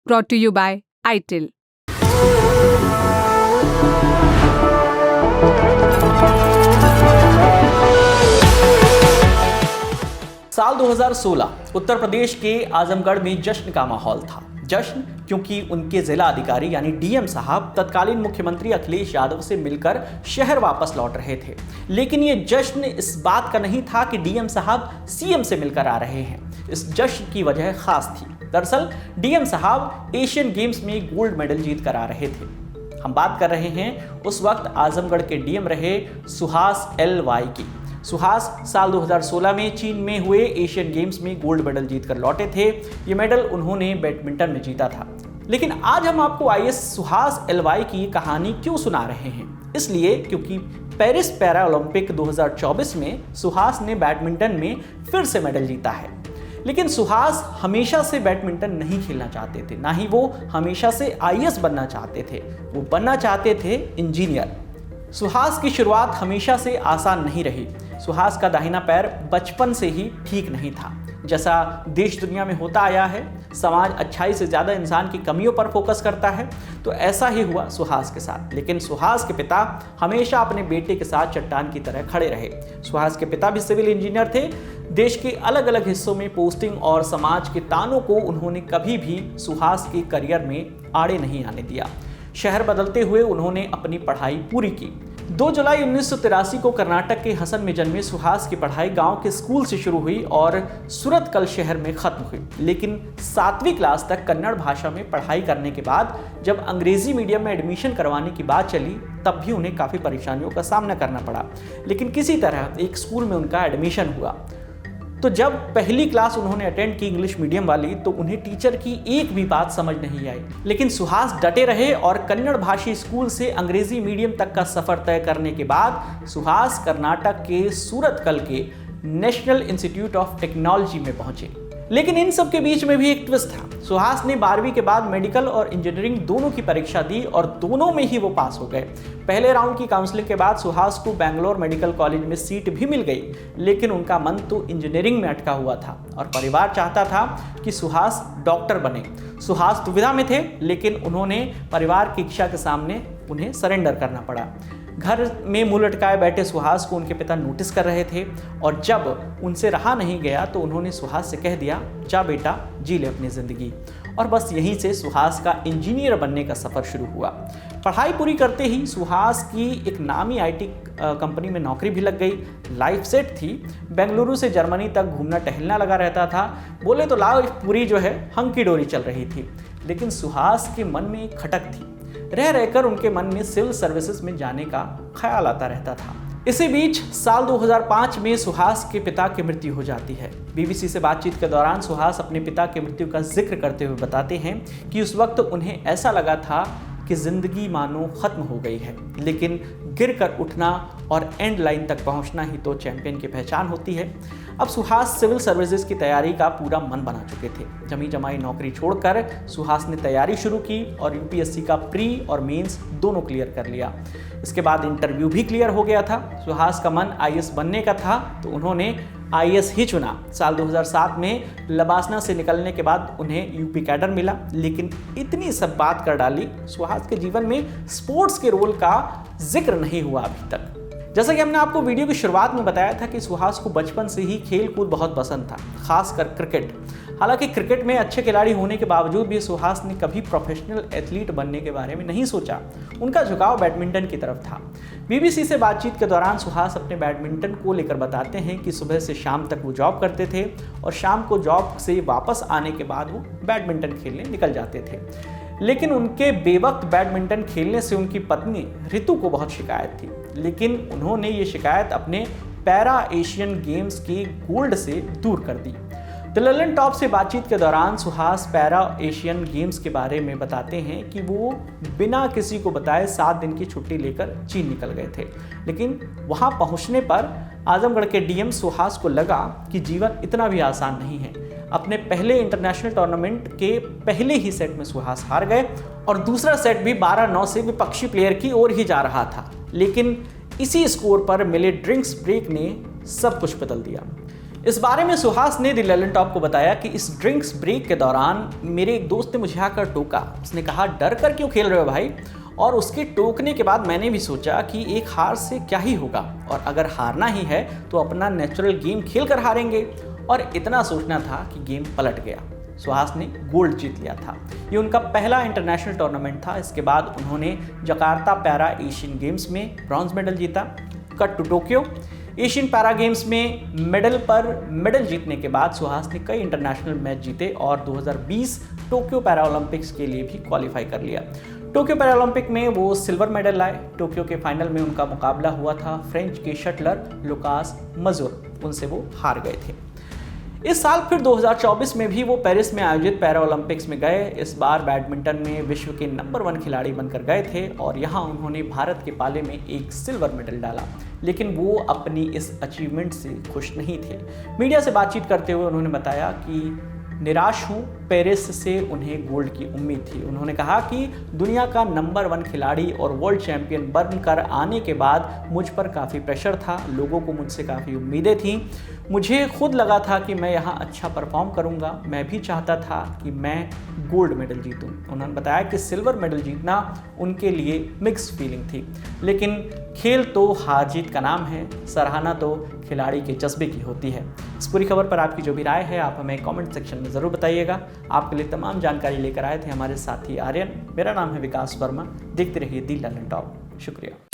brought to you by ITIL। साल 2016 उत्तर प्रदेश के आजमगढ़ में जश्न का माहौल था। जश्न क्योंकि उनके जिला अधिकारी यानी डीएम साहब तत्कालीन मुख्यमंत्री अखिलेश यादव से मिलकर शहर वापस लौट रहे थे। लेकिन ये जश्न इस बात का नहीं था कि डीएम साहब सीएम से मिलकर आ रहे हैं। इस जश्न की वजह खास थी। दरअसल डीएम साहब एशियन गेम्स में गोल्ड मेडल जीत कर आ रहे थे। हम बात कर रहे हैं उस वक्त आजमगढ़ के डीएम रहे सुहास LY की। सुहास साल 2016 में चीन में हुए एशियन गेम्स में गोल्ड मेडल जीतकर लौटे थे। ये मेडल उन्होंने बैडमिंटन में जीता था। लेकिन आज हम आपको आईएएस सुहास LY की कहानी क्यों सुना रहे हैं? इसलिए क्योंकि पेरिस पैरा ओलंपिक 2024 में सुहास ने बैडमिंटन में फिर से मेडल जीता है। लेकिन सुहास हमेशा से बैडमिंटन नहीं खेलना चाहते थे, ना ही वो हमेशा से आईएएस बनना चाहते थे। वो बनना चाहते थे इंजीनियर। सुहास की शुरुआत हमेशा से आसान नहीं रही। सुहास का दाहिना पैर बचपन से ही ठीक नहीं था। जैसा देश दुनिया में होता आया है, समाज अच्छाई से ज़्यादा इंसान की कमियों पर फोकस करता है, तो ऐसा ही हुआ सुहास के साथ। लेकिन सुहास के पिता हमेशा अपने बेटे के साथ चट्टान की तरह खड़े रहे। सुहास के पिता भी सिविल इंजीनियर थे। देश के अलग अलग हिस्सों में पोस्टिंग और समाज के तानों को उन्होंने कभी भी सुहास के करियर में आड़े नहीं आने दिया। शहर बदलते हुए उन्होंने अपनी पढ़ाई पूरी की। 2 जुलाई 1983 को कर्नाटक के हसन में जन्मे सुहास की पढ़ाई गांव के स्कूल से शुरू हुई और सूरतकल शहर में खत्म हुई। लेकिन 7वीं क्लास तक कन्नड़ भाषा में पढ़ाई करने के बाद जब अंग्रेजी मीडियम में एडमिशन करवाने की बात चली, तब भी उन्हें काफ़ी परेशानियों का सामना करना पड़ा। लेकिन किसी तरह एक स्कूल में उनका एडमिशन हुआ। तो जब पहली क्लास उन्होंने अटेंड की इंग्लिश मीडियम वाली, तो उन्हें टीचर की एक भी बात समझ नहीं आई। लेकिन सुहास डटे रहे और कन्नड़ भाषी स्कूल से अंग्रेजी मीडियम तक का सफर तय करने के बाद सुहास कर्नाटक के सूरतकल के नेशनल इंस्टीट्यूट ऑफ टेक्नोलॉजी में पहुंचे। लेकिन इन सब के बीच में भी एक ट्विस्ट था। सुहास ने 12वीं के बाद मेडिकल और इंजीनियरिंग दोनों की परीक्षा दी और दोनों में ही वो पास हो गए। पहले राउंड की काउंसलिंग के बाद सुहास को बेंगलोर मेडिकल कॉलेज में सीट भी मिल गई। लेकिन उनका मन तो इंजीनियरिंग में अटका हुआ था और परिवार चाहता था कि सुहास डॉक्टर बने। सुहास दुविधा में थे, लेकिन उन्होंने परिवार की इच्छा के सामने उन्हें सरेंडर करना पड़ा। घर में मुंह लटकाए बैठे सुहास को उनके पिता नोटिस कर रहे थे और जब उनसे रहा नहीं गया तो उन्होंने सुहास से कह दिया, जा बेटा जी ले अपनी ज़िंदगी। और बस यहीं से सुहास का इंजीनियर बनने का सफ़र शुरू हुआ। पढ़ाई पूरी करते ही सुहास की एक नामी IT कंपनी में नौकरी भी लग गई। लाइफ सेट थी। बेंगलुरु से जर्मनी तक घूमना टहलना लगा रहता था। बोले तो लाइफ पूरी जो है हंकी डोरी चल रही थी। लेकिन सुहास के मन में एक खटक थी। रह रहकर उनके मन में सिविल सर्विसेज में जाने का ख्याल आता रहता था। इसी बीच साल 2005 में सुहास के पिता की मृत्यु हो जाती है। BBC से बातचीत के दौरान सुहास अपने पिता की मृत्यु का जिक्र करते हुए बताते हैं कि उस वक्त उन्हें ऐसा लगा था कि ज़िंदगी मानो ख़त्म हो गई है। लेकिन गिर कर उठना और एंड लाइन तक पहुंचना ही तो चैंपियन की पहचान होती है। अब सुहास सिविल सर्विसेज की तैयारी का पूरा मन बना चुके थे। जमी जमाई नौकरी छोड़कर सुहास ने तैयारी शुरू की और UPSC का प्री और मेंस दोनों क्लियर कर लिया। इसके बाद इंटरव्यू भी क्लियर हो गया था। सुहास का मन IAS बनने का था, तो उन्होंने IAS ही चुना। साल 2007 में लबासना से निकलने के बाद उन्हें UP कैडर मिला। लेकिन इतनी सब बात कर डाली, सुहास के जीवन में स्पोर्ट्स के रोल का जिक्र नहीं हुआ अभी तक। जैसा कि हमने आपको वीडियो की शुरुआत में बताया था कि सुहास को बचपन से ही खेल कूद बहुत पसंद था, खासकर क्रिकेट। हालांकि क्रिकेट में अच्छे खिलाड़ी होने के बावजूद भी सुहास ने कभी प्रोफेशनल एथलीट बनने के बारे में नहीं सोचा। उनका झुकाव बैडमिंटन की तरफ था। BBC से बातचीत के दौरान सुहास अपने बैडमिंटन को लेकर बताते हैं कि सुबह से शाम तक वो जॉब करते थे और शाम को जॉब से वापस आने के बाद वो बैडमिंटन खेलने निकल जाते थे। लेकिन उनके बेवक्त बैडमिंटन खेलने से उनकी पत्नी रितु को बहुत शिकायत थी। लेकिन उन्होंने ये शिकायत अपने पैरा एशियन गेम्स के गोल्ड से दूर कर दी। द ललन टॉप से बातचीत के दौरान सुहास पैरा एशियन गेम्स के बारे में बताते हैं कि वो बिना किसी को बताए 7 दिन की छुट्टी लेकर चीन निकल गए थे। लेकिन वहाँ पहुँचने पर आजमगढ़ के डीएम सुहास को लगा कि जीवन इतना भी आसान नहीं है। अपने पहले इंटरनेशनल टूर्नामेंट के पहले ही सेट में सुहास हार गए और दूसरा सेट भी 12-9 से विपक्षी प्लेयर की ओर ही जा रहा था। लेकिन इसी स्कोर पर मिले ड्रिंक्स ब्रेक ने सब कुछ बदल दिया। इस बारे में सुहास ने द ललन टॉप को बताया कि इस ड्रिंक्स ब्रेक के दौरान मेरे एक दोस्त ने मुझे आकर टोका। उसने कहा, डर कर क्यों खेल रहे हो भाई? और उसके टोकने के बाद मैंने भी सोचा कि एक हार से क्या ही होगा, और अगर हारना ही है तो अपना नेचुरल गेम खेल कर हारेंगे। और इतना सोचना था कि गेम पलट गया। सुहास ने गोल्ड जीत लिया था। ये उनका पहला इंटरनेशनल टूर्नामेंट था। इसके बाद उन्होंने जकार्ता पैरा एशियन गेम्स में ब्रॉन्ज मेडल जीता। Cut to Tokyo Asian para games में मेडल जीतने के बाद सुहास ने कई इंटरनेशनल मैच जीते और 2020 टोक्यो पैरा ओलंपिक्स के लिए भी क्वालिफाई कर लिया। टोक्यो पैरा ओलंपिक में वो सिल्वर मेडल लाए। टोक्यो के फाइनल में उनका मुकाबला हुआ था फ्रेंच के शटलर लुकास मजूर, उनसे वो हार गए थे। इस साल फिर 2024 में भी वो पेरिस में आयोजित पैरा ओलंपिक्स में गए। इस बार बैडमिंटन में विश्व के नंबर 1 खिलाड़ी बनकर गए थे और यहाँ उन्होंने भारत के पाले में एक सिल्वर मेडल डाला। लेकिन वो अपनी इस अचीवमेंट से खुश नहीं थे। मीडिया से बातचीत करते हुए उन्होंने बताया कि निराश हूँ, पेरिस से उन्हें गोल्ड की उम्मीद थी। उन्होंने कहा कि दुनिया का नंबर 1 खिलाड़ी और वर्ल्ड चैंपियन बनकर आने के बाद मुझ पर काफ़ी प्रेशर था, लोगों को मुझसे काफ़ी उम्मीदें थीं। मुझे खुद लगा था कि मैं यहाँ अच्छा परफॉर्म करूँगा। मैं भी चाहता था कि मैं गोल्ड मेडल जीतूँ। उन्होंने बताया कि सिल्वर मेडल जीतना उनके लिए मिक्स फीलिंग थी, लेकिन खेल तो हार जीत का नाम है, सराहना तो खिलाड़ी के जज्बे की होती है। इस पूरी खबर पर आपकी जो भी राय है आप हमें कमेंट सेक्शन में ज़रूर बताइएगा। आपके लिए तमाम जानकारी लेकर आए थे हमारे साथी आर्यन। मेरा नाम है विकास वर्मा। देखते रहिए द ललन टॉप। शुक्रिया।